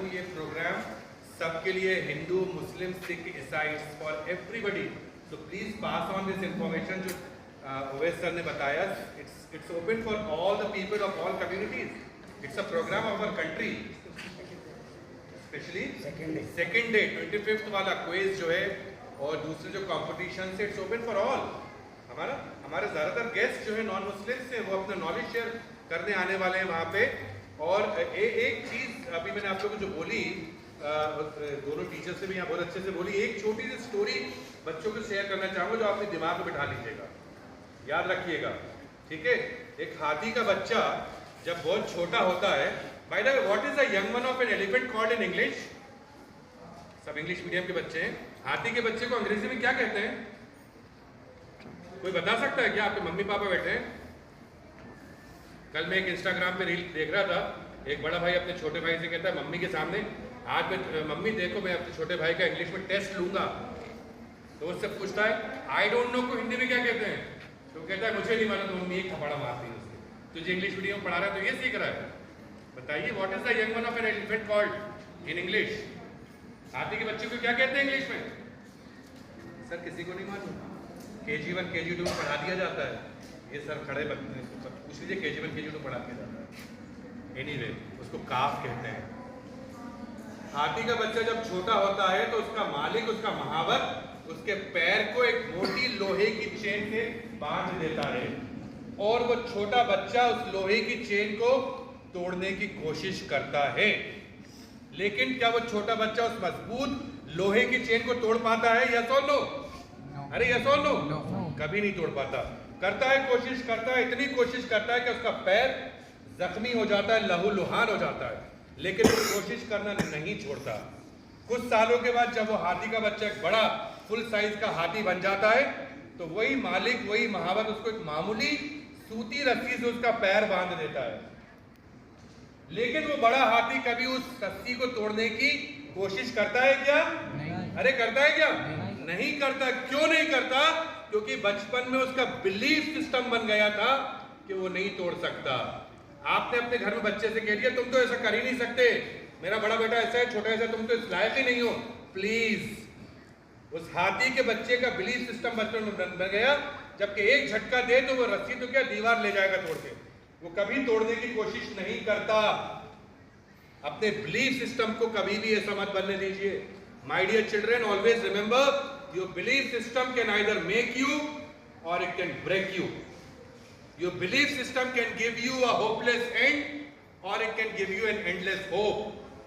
हूँ ये प्रोग्राम सबके लिए, हिंदू, मुस्लिम, सिख, ईसाई, for everybody. So please pass on this information जो ओवैस सर ने बताया। It's open for all the people of all communities. It's a program of our country, specially second day 25th वाला quiz जो है और दूसरे जो कॉम्पिटिशन से, इट्स ओपन फॉर ऑल। हमारे ज़्यादातर गेस्ट जो है नॉन मुस्लिम से, वो अपना नॉलेज शेयर करने आने वाले हैं वहाँ पे। और एक चीज़ अभी मैंने आप लोगों को जो बोली, दोनों टीचर से भी यहाँ बहुत अच्छे से बोली, एक छोटी सी स्टोरी बच्चों को शेयर करना चाहूँगा जो अपने दिमाग में बिठा लीजिएगा, याद रखिएगा, ठीक है। एक हाथी का बच्चा जब बहुत छोटा होता है, by the way what is the young one of an elephant called in English? सब इंग्लिश मीडियम के बच्चे हैं। हाथी के बच्चे को अंग्रेजी में क्या कहते हैं? कोई बता सकता है क्या? आपके मम्मी पापा बैठे हैं। कल मैं एक इंस्टाग्राम पे रील देख रहा था, एक बड़ा भाई अपने छोटे भाई से कहता है मम्मी के सामने, आज मैं मम्मी देखो मैं अपने छोटे भाई का इंग्लिश में टेस्ट लूंगा। तो उससे पूछता है आई डोंट नो को हिंदी में क्या कहते हैं? तो कहता है मुझे नहीं मालूम। तो मम्मी एक थप्पड़ मारती है उससे, तुझे इंग्लिश मीडियम पढ़ा रहा है तो ये सीख रहा है। बताइए what is the young one of an elephant called in English? हाथी के बच्चे को क्या कहते हैं इंग्लिश में? सर किसी को नहीं मालूम। KG1 KG2 में पढ़ा दिया जाता है। ये सर खड़े पूछ लीजिए KG1 KG2 पढ़ा दिया जाता है। एनीवे उसको काफ कहते हैं। हाथी का बच्चा जब छोटा होता है तो उसका मालिक, उसका महावर, उसके पैर को एक मोटी लोहे की चेन से बांध देता है और वो छोटा बच्चा उस लोहे की चेन को तोड़ने की कोशिश करता है। लेकिन क्या वो छोटा बच्चा उस मजबूत लोहे की चेन को तोड़ पाता है? यस और नो? अरे यस और नो? कभी नहीं तोड़ पाता। करता है, कोशिश करता है, इतनी कोशिश करता है कि उसका पैर जख्मी हो जाता है, लहूलुहान हो जाता है, लेकिन वो कोशिश करना नहीं छोड़ता। कुछ सालों के बाद जब वो हाथी का बच्चा एक बड़ा फुल साइज का हाथी बन जाता है तो वही मालिक, वही महावर उसको एक मामूली सूती रस्सी से उसका पैर बांध देता है। लेकिन वो बड़ा हाथी कभी उस रस्सी को तोड़ने की कोशिश करता है क्या? नहीं। अरे करता है क्या? नहीं करता। क्यों नहीं करता? क्योंकि बचपन में उसका बिलीफ सिस्टम बन गया था कि वो नहीं तोड़ सकता। आपने अपने घर में बच्चे से कह दिया तुम तो ऐसा कर ही नहीं सकते, मेरा बड़ा बेटा ऐसा है, छोटा ऐसा, तुम तो इस लायक ही नहीं हो। प्लीज, उस हाथी के बच्चे का बिलीफ सिस्टम बचपन में बन गया, जबकि एक झटका दे तो वो रस्सी तो क्या दीवार ले जाएगा तोड़ के, वो कभी तोड़ने की कोशिश नहीं करता। अपने बिलीफ सिस्टम को कभी भी ऐसा मत बनने दीजिए। My dear children, always remember your belief system can either make you or it can break you. Your belief system can give you a hopeless end or it can give you an endless hope.